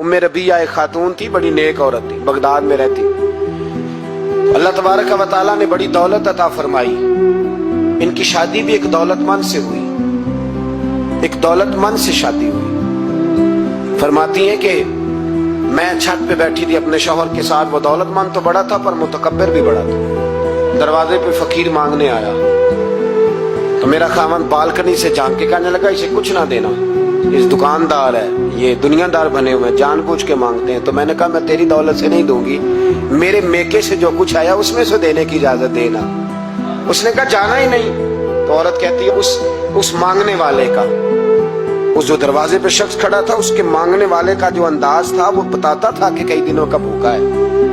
उम्मे रबिया एक खातून थी, बड़ी नेक औरत थी, बगदाद में रहती। अल्लाह तबारक व तआला ने बड़ी दौलत अता फरमाई। इनकी शादी भी एक दौलतमंद से हुई, एक दौलतमंद से शादी हुई। फरमाती हैं कि मैं छत पे बैठी थी अपने शौहर के साथ। वो दौलतमंद तो बड़ा था पर मुतकब्बिर भी बड़ा था। दरवाजे पे फकीर मांगने आया तो मेरा खामन बालकनी से झांक के कहने लगा, इसे कुछ ना देना, इस दुकानदार है, ये दुनियादार बने हुए हैं, जानबूझ के मांगते हैं। तो मैंने कहा मैं तेरी दौलत से नहीं दूंगी, मेरे मेके से जो कुछ आया उसमें से देने की इजाजत देना। उसने कहा जाना ही नहीं। तो औरत कहती है उस मांगने वाले का, उस जो दरवाजे पे शख्स खड़ा था, उसके मांगने वाले का जो अंदाज था वो बताता था कि कई दिनों का भूखा है।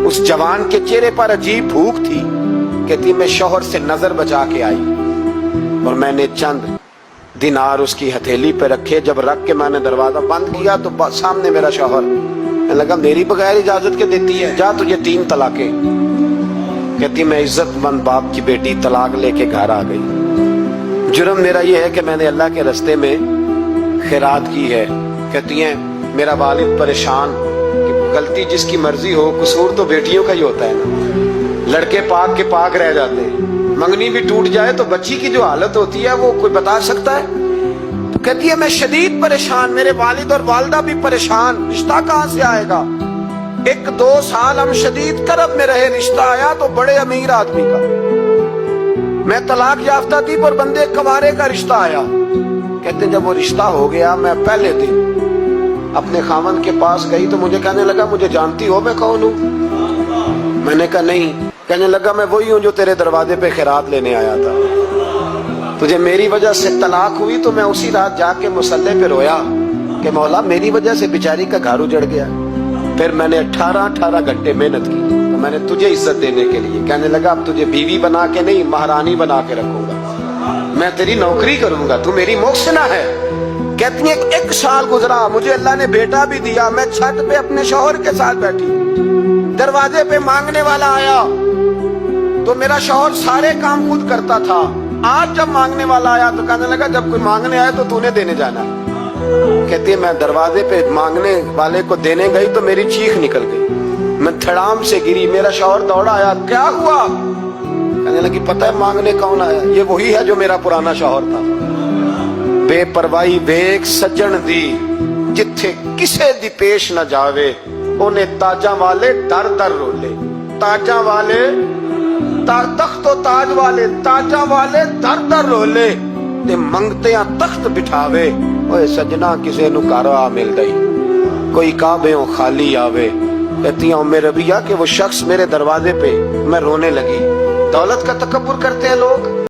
उस जवान के चेहरे पर अजीब भूख थी। कहती मैं शौहर से नजर बचा के आई और मैंने चंद दिनार उसकी हथेली पे रखे। जब रख के मैंने दरवाजा बंद किया तो सामने मेरा शौहर। मैं लगा मेरी बगैर इजाजत के देती है, जा तुझे 3 तलाके। कहती मैं इज्जतमंद बाप की बेटी तलाक लेके घर आ गई। जुर्म मेरा ये है कि मैंने अल्लाह के रास्ते में खैरात की है। कहती हैं मेरा वालिद परेशान कि गलती जिसकी मर्जी हो, कसूर तो बेटियों का ही होता है ना। लड़के पाक के पाक रह जाते हैं, मंगनी भी टूट जाए तो बच्ची की जो हालत होती है वो कोई बता सकता है। तो कहती है मैं शदीद परेशान, मेरे वालिद और वालदा भी परेशान, रिश्ता कहां से आएगा। 1-2 साल हम शदीद करब में रहे, रिश्ता आया तो बड़े अमीर आदमी का। मैं तलाक याफ्ता थी पर बंदे कवारे का रिश्ता आया। कहते जब वो रिश्ता हो गया, मैं पहले दिन अपने खामन के पास गई तो मुझे कहने लगा मुझे जानती हो मैं कौन हूं। मैंने कहा नहीं। कहने लगा मैं वही हूं जो तेरे दरवाजे पे खैरात लेने आया था। तुझे मेरी वजह से तलाक हुई तो मैं उसी रात जाके मुसल्ले पे रोया कि मौला मेरी वजह से बेचारी का घर उजड़ गया। फिर मैंने 18 घंटे मेहनत की तो मैंने तुझे इज्जत देने के लिए। कहने लगा अब तुझे बीवी बना के नहीं महारानी बना के रखूंगा, मैं तेरी नौकरी करूंगा, तू मेरी मोहसिना है। कहती है 1 साल गुजरा, मुझे अल्लाह ने बेटा भी दिया। मैं छत पे अपने शौहर के साथ बैठी, दरवाजे पे मांगने वाला आया तो मेरा शौहर सारे काम खुद करता था। आज जब मांगने वाला आया तो कहने लगा जब कोई मांगने आया तो तूने देने जाना। कहती है मैं दरवाजे पे मांगने वाले को देने गई तो मेरी चीख निकल गई, मैं धड़ाम से गिरी। मेरा शौहर दौड़ा आया, क्या हुआ। कहने लगी पता है मांगने कौन आया, ये वही है जो मेरा पुराना शौहर था। बेपरवाही वेख सज्जन दी, जिथे किसे दी पेश न जावे, ओने ताजा वाले दर दर रोले। ताजा वाले तख्त ताज वाले, ताजा वाले दर दर रोले ते मंगते तख्त बिठावे। ओए सजना किसे नु घर आ मिल गई, कोई काबे खाली आवे। कहती हूं मेरे रबिया के वो शख्स मेरे दरवाजे पे, मैं रोने लगी। दौलत का तकब्बुर करते हैं लोग।